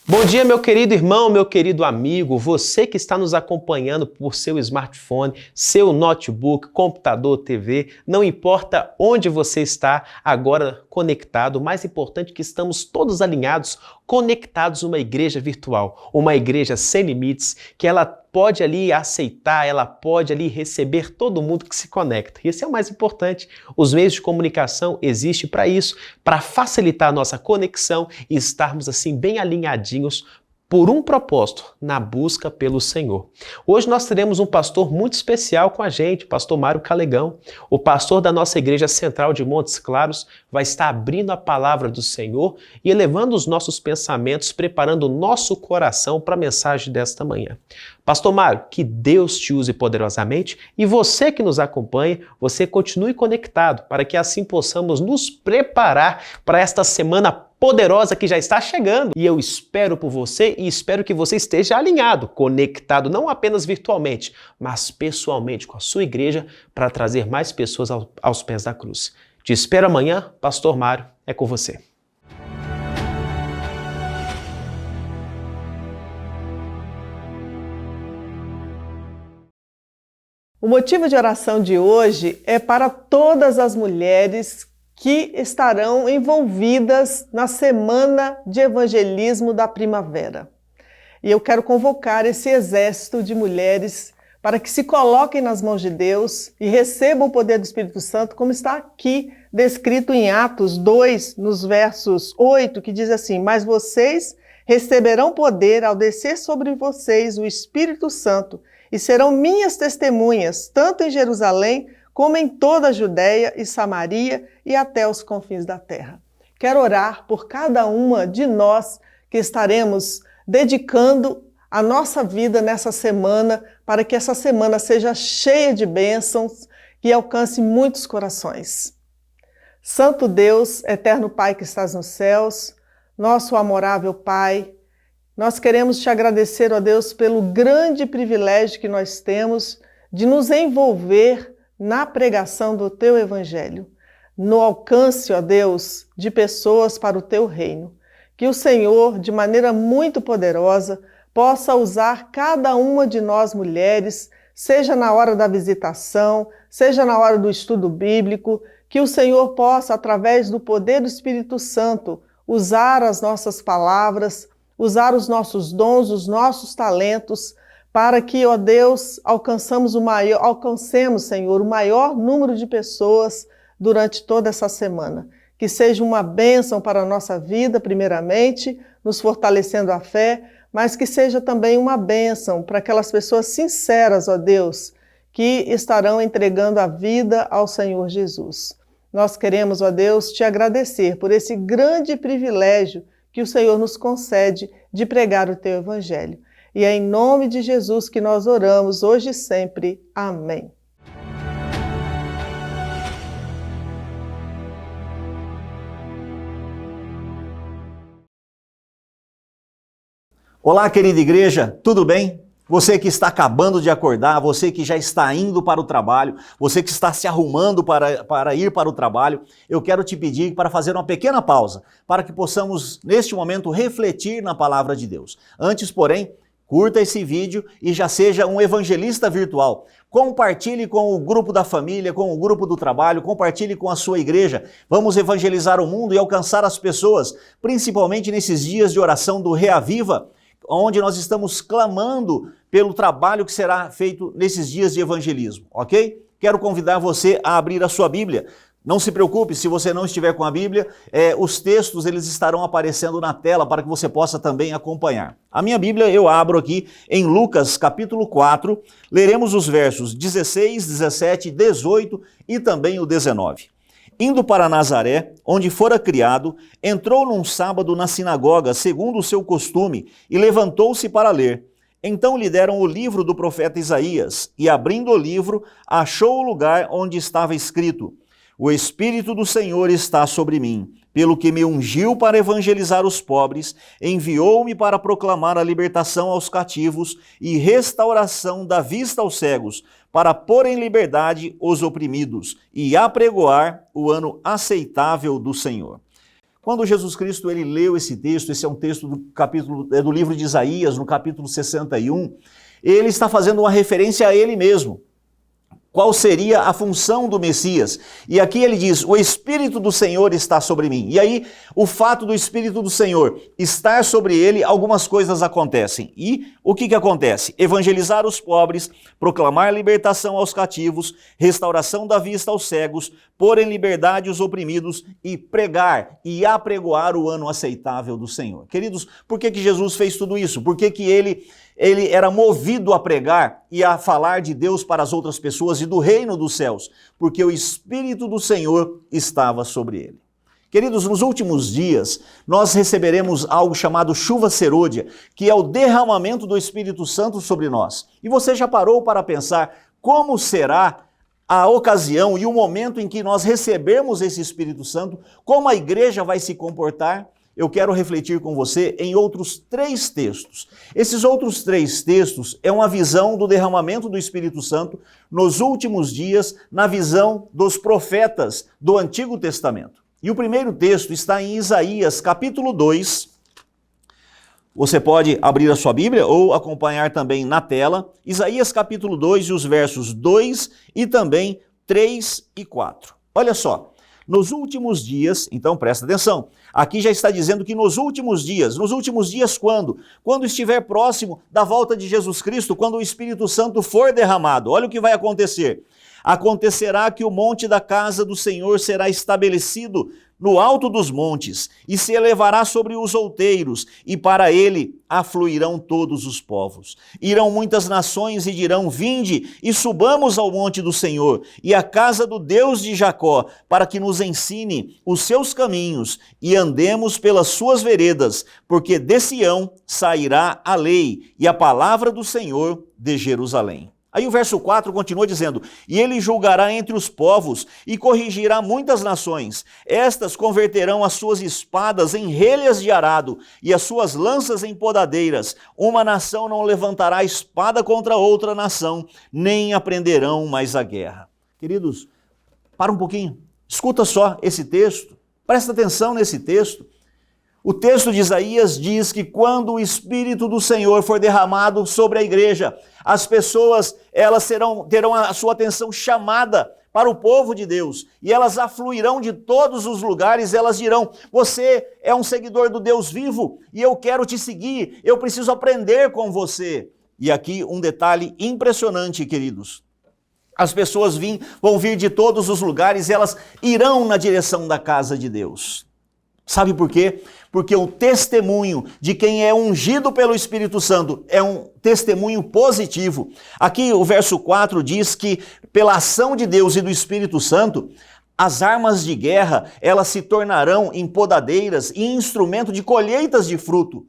Bom dia, meu querido irmão, meu querido amigo, você que está nos acompanhando por seu smartphone, seu notebook, computador, TV, não importa onde você está agora conectado, o mais importante é que estamos todos alinhados, conectados numa igreja virtual, uma igreja sem limites, que ela pode ali aceitar, ela pode ali receber todo mundo que se conecta. E esse é o mais importante. Os meios de comunicação existem para isso, para facilitar a nossa conexão e estarmos assim bem alinhadinhos por um propósito, na busca pelo Senhor. Hoje nós teremos um pastor muito especial com a gente, o pastor Mário Calegão. O pastor da nossa igreja central de Montes Claros vai estar abrindo a palavra do Senhor e elevando os nossos pensamentos, preparando o nosso coração para a mensagem desta manhã. Pastor Mário, que Deus te use poderosamente e você que nos acompanha, você continue conectado para que assim possamos nos preparar para esta semana poderosa que já está chegando. E eu espero por você e espero que você esteja alinhado, conectado não apenas virtualmente, mas pessoalmente com a sua igreja para trazer mais pessoas aos pés da cruz. Te espero amanhã, Pastor Mário, é com você. O motivo de oração de hoje é para todas as mulheres que estarão envolvidas na Semana de Evangelismo da Primavera. E eu quero convocar esse exército de mulheres para que se coloquem nas mãos de Deus e recebam o poder do Espírito Santo, como está aqui descrito em Atos 2, nos versos 8, que diz assim: "Mas vocês receberão poder ao descer sobre vocês o Espírito Santo e serão minhas testemunhas, tanto em Jerusalém como em toda a Judéia e Samaria e até os confins da terra." Quero orar por cada uma de nós que estaremos dedicando a nossa vida nessa semana, para que essa semana seja cheia de bênçãos e alcance muitos corações. Santo Deus, eterno Pai que estás nos céus, nosso amorável Pai, nós queremos te agradecer, ó Deus, pelo grande privilégio que nós temos de nos envolver na pregação do Teu Evangelho, no alcance, ó Deus, de pessoas para o Teu reino. Que o Senhor, de maneira muito poderosa, possa usar cada uma de nós mulheres, seja na hora da visitação, seja na hora do estudo bíblico, que o Senhor possa, através do poder do Espírito Santo, usar as nossas palavras, usar os nossos dons, os nossos talentos, para que, ó Deus, alcancemos, Senhor, o maior número de pessoas durante toda essa semana. Que seja uma bênção para a nossa vida, primeiramente, nos fortalecendo a fé, mas que seja também uma bênção para aquelas pessoas sinceras, ó Deus, que estarão entregando a vida ao Senhor Jesus. Nós queremos, ó Deus, te agradecer por esse grande privilégio que o Senhor nos concede de pregar o Teu Evangelho. E é em nome de Jesus que nós oramos, hoje e sempre. Amém. Olá, querida igreja, tudo bem? Você que está acabando de acordar, você que já está indo para o trabalho, você que está se arrumando para ir para o trabalho, eu quero te pedir para fazer uma pequena pausa, para que possamos, neste momento, refletir na palavra de Deus. Antes, porém, Curta esse vídeo e já seja um evangelista virtual. Compartilhe com o grupo da família, com o grupo do trabalho, compartilhe com a sua igreja. Vamos evangelizar o mundo e alcançar as pessoas, principalmente nesses dias de oração do Reaviva, onde nós estamos clamando pelo trabalho que será feito nesses dias de evangelismo, ok? Quero convidar você a abrir a sua Bíblia. Não se preocupe, se você não estiver com a Bíblia, os textos eles estarão aparecendo na tela para que você possa também acompanhar. A minha Bíblia eu abro aqui em Lucas capítulo 4, leremos os versos 16, 17, 18 e também o 19. Indo para Nazaré, onde fora criado, entrou num sábado na sinagoga, segundo o seu costume, e levantou-se para ler. Então lhe deram o livro do profeta Isaías, e abrindo o livro, achou o lugar onde estava escrito: O Espírito do Senhor está sobre mim, pelo que me ungiu para evangelizar os pobres, enviou-me para proclamar a libertação aos cativos e restauração da vista aos cegos, para pôr em liberdade os oprimidos e apregoar o ano aceitável do Senhor. Quando Jesus Cristo ele leu esse texto, esse é um texto do livro de Isaías, no capítulo 61, ele está fazendo uma referência a ele mesmo. Qual seria a função do Messias? E aqui ele diz, o Espírito do Senhor está sobre mim. E aí, o fato do Espírito do Senhor estar sobre ele, algumas coisas acontecem. E o que acontece? Evangelizar os pobres, proclamar libertação aos cativos, restauração da vista aos cegos, pôr em liberdade os oprimidos e pregar e apregoar o ano aceitável do Senhor. Queridos, por que Jesus fez tudo isso? Por que ele era movido a pregar e a falar de Deus para as outras pessoas e do reino dos céus? Porque o Espírito do Senhor estava sobre ele. Queridos, nos últimos dias, nós receberemos algo chamado chuva serôdia, que é o derramamento do Espírito Santo sobre nós. E você já parou para pensar como será a ocasião e o momento em que nós recebermos esse Espírito Santo, como a igreja vai se comportar? Eu quero refletir com você em outros 3 textos. Esses outros 3 textos é uma visão do derramamento do Espírito Santo nos últimos dias, na visão dos profetas do Antigo Testamento. E o primeiro texto está em Isaías, capítulo 2. Você pode abrir a sua Bíblia ou acompanhar também na tela. Isaías, capítulo 2, e os versos 2 e também 3 e 4. Olha só. Nos últimos dias, então presta atenção, aqui já está dizendo que nos últimos dias quando? Quando estiver próximo da volta de Jesus Cristo, quando o Espírito Santo for derramado, olha o que vai acontecer. Acontecerá que o monte da casa do Senhor será estabelecido no alto dos montes, e se elevará sobre os outeiros, e para ele afluirão todos os povos. Irão muitas nações e dirão, vinde e subamos ao monte do Senhor, e à casa do Deus de Jacó, para que nos ensine os seus caminhos, e andemos pelas suas veredas, porque de Sião sairá a lei, e a palavra do Senhor de Jerusalém. Aí o verso 4 continua dizendo, e ele julgará entre os povos e corrigirá muitas nações. Estas converterão as suas espadas em relhas de arado e as suas lanças em podadeiras. Uma nação não levantará espada contra outra nação, nem aprenderão mais a guerra. Queridos, para um pouquinho, escuta só esse texto, presta atenção nesse texto. O texto de Isaías diz que quando o Espírito do Senhor for derramado sobre a igreja, as pessoas elas terão a sua atenção chamada para o povo de Deus, e elas afluirão de todos os lugares, elas dirão, você é um seguidor do Deus vivo, e eu quero te seguir, eu preciso aprender com você. E aqui um detalhe impressionante, queridos. As pessoas vão vir de todos os lugares, elas irão na direção da casa de Deus. Sabe por quê? Porque o testemunho de quem é ungido pelo Espírito Santo é um testemunho positivo. Aqui o verso 4 diz que pela ação de Deus e do Espírito Santo, as armas de guerra, elas se tornarão em podadeiras e instrumento de colheitas de fruto.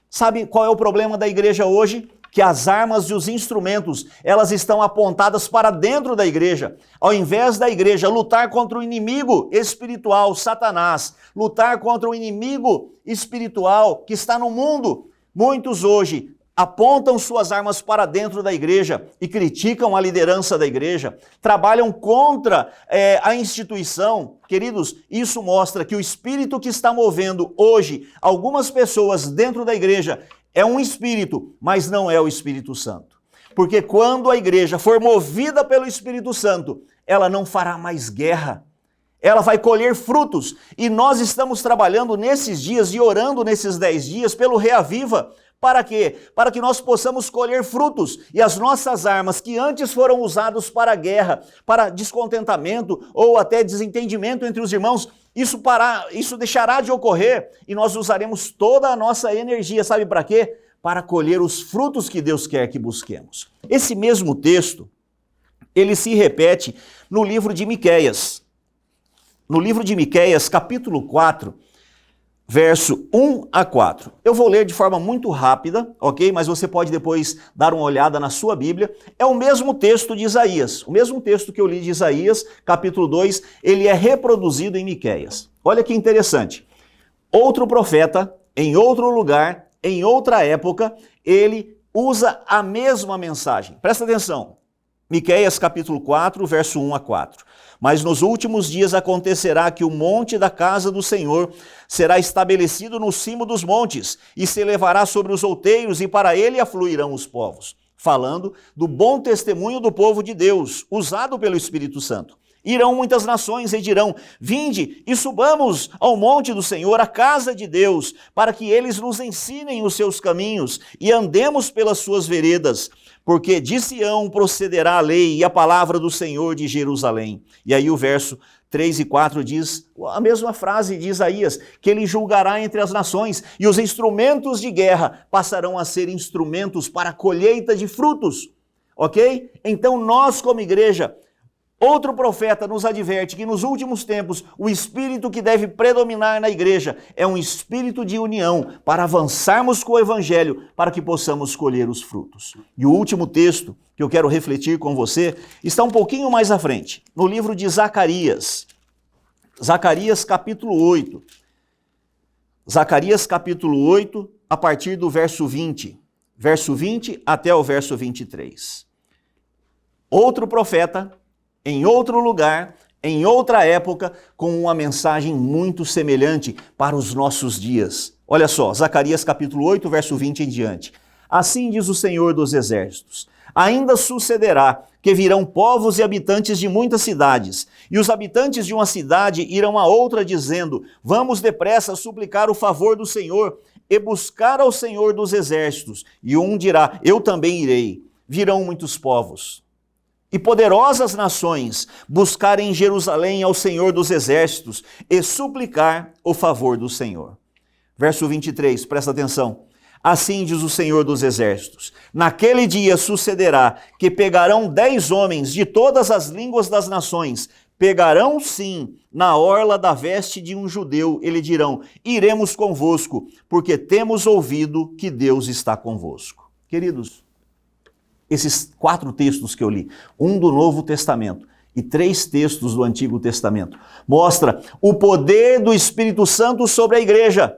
Sabe qual é o problema da igreja hoje? Que as armas e os instrumentos, elas estão apontadas para dentro da igreja. Ao invés da igreja lutar contra o inimigo espiritual, Satanás, lutar contra o inimigo espiritual que está no mundo, muitos hoje apontam suas armas para dentro da igreja e criticam a liderança da igreja, trabalham contra a instituição. Queridos, isso mostra que o espírito que está movendo hoje algumas pessoas dentro da igreja é um espírito, mas não é o Espírito Santo. Porque quando a igreja for movida pelo Espírito Santo, ela não fará mais guerra. Ela vai colher frutos. E nós estamos trabalhando nesses dias e orando nesses 10 dias pelo Reaviva. Para quê? Para que nós possamos colher frutos e as nossas armas que antes foram usadas para a guerra, para descontentamento ou até desentendimento entre os irmãos, isso deixará de ocorrer e nós usaremos toda a nossa energia, sabe para quê? Para colher os frutos que Deus quer que busquemos. Esse mesmo texto, ele se repete no livro de Miqueias. No livro de Miqueias, capítulo 4, verso 1 a 4. Eu vou ler de forma muito rápida, ok? Mas você pode depois dar uma olhada na sua Bíblia. É o mesmo texto de Isaías. O mesmo texto que eu li de Isaías, capítulo 2, ele é reproduzido em Miqueias. Olha que interessante. Outro profeta, em outro lugar, em outra época, ele usa a mesma mensagem. Presta atenção. Miqueias capítulo 4, verso 1 a 4. Mas nos últimos dias acontecerá que o monte da casa do Senhor será estabelecido no cimo dos montes e se elevará sobre os outeiros e para ele afluirão os povos. Falando do bom testemunho do povo de Deus, usado pelo Espírito Santo. Irão muitas nações e dirão, vinde e subamos ao monte do Senhor, a casa de Deus, para que eles nos ensinem os seus caminhos e andemos pelas suas veredas. Porque de Sião procederá a lei e a palavra do Senhor de Jerusalém. E aí o verso 3 e 4 diz a mesma frase de Isaías, que ele julgará entre as nações e os instrumentos de guerra passarão a ser instrumentos para a colheita de frutos. Ok? Então nós como igreja, outro profeta nos adverte que nos últimos tempos o espírito que deve predominar na igreja é um espírito de união para avançarmos com o evangelho, para que possamos colher os frutos. E o último texto que eu quero refletir com você está um pouquinho mais à frente, no livro de Zacarias. Zacarias capítulo 8. Zacarias capítulo 8, a partir do verso 20. Verso 20 até o verso 23. Outro profeta, em outro lugar, em outra época, com uma mensagem muito semelhante para os nossos dias. Olha só, Zacarias capítulo 8, verso 20 em diante. Assim diz o Senhor dos Exércitos, ainda sucederá que virão povos e habitantes de muitas cidades, e os habitantes de uma cidade irão a outra dizendo, vamos depressa suplicar o favor do Senhor e buscar ao Senhor dos Exércitos. E um dirá, eu também irei. Virão muitos povos e poderosas nações buscar em Jerusalém ao Senhor dos Exércitos e suplicar o favor do Senhor. Verso 23, presta atenção. Assim diz o Senhor dos Exércitos, naquele dia sucederá que pegarão 10 homens de todas as línguas das nações, pegarão sim na orla da veste de um judeu, e lhe dirão, iremos convosco, porque temos ouvido que Deus está convosco. Queridos, esses 4 textos que eu li, um do Novo Testamento e 3 textos do Antigo Testamento, mostra o poder do Espírito Santo sobre a igreja.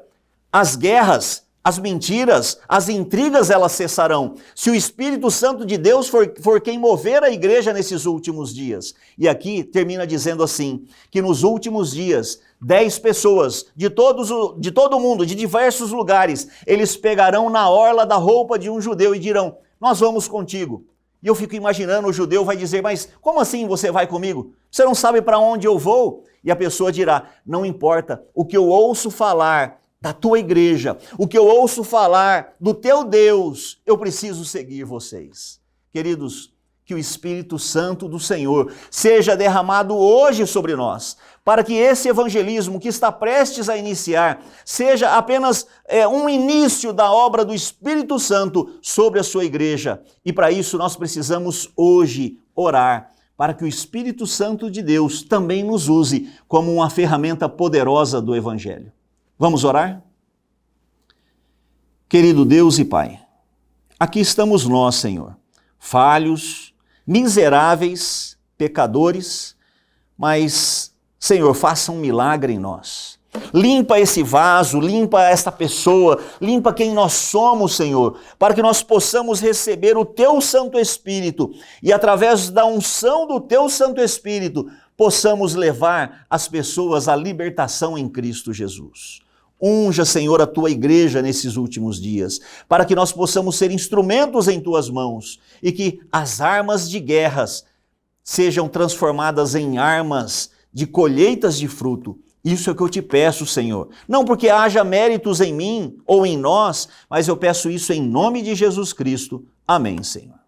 As guerras, as mentiras, as intrigas, elas cessarão, se o Espírito Santo de Deus for quem mover a igreja nesses últimos dias. E aqui termina dizendo assim, que nos últimos dias, 10 pessoas de todo mundo, de diversos lugares, eles pegarão na orla da roupa de um judeu e dirão, nós vamos contigo. E eu fico imaginando, o judeu vai dizer, mas como assim você vai comigo? Você não sabe para onde eu vou? E a pessoa dirá, não importa, o que eu ouço falar da tua igreja, o que eu ouço falar do teu Deus, eu preciso seguir vocês. Queridos, que o Espírito Santo do Senhor seja derramado hoje sobre nós, para que esse evangelismo que está prestes a iniciar seja apenas um início da obra do Espírito Santo sobre a sua igreja. E para isso nós precisamos hoje orar, para que o Espírito Santo de Deus também nos use como uma ferramenta poderosa do evangelho. Vamos orar? Querido Deus e Pai, aqui estamos nós, Senhor, falhos, miseráveis, pecadores, mas, Senhor, faça um milagre em nós. Limpa esse vaso, limpa esta pessoa, limpa quem nós somos, Senhor, para que nós possamos receber o Teu Santo Espírito e, através da unção do Teu Santo Espírito, possamos levar as pessoas à libertação em Cristo Jesus. Unja, Senhor, a tua igreja nesses últimos dias, para que nós possamos ser instrumentos em tuas mãos e que as armas de guerras sejam transformadas em armas de colheitas de fruto. Isso é o que eu te peço, Senhor. Não porque haja méritos em mim ou em nós, mas eu peço isso em nome de Jesus Cristo. Amém, Senhor.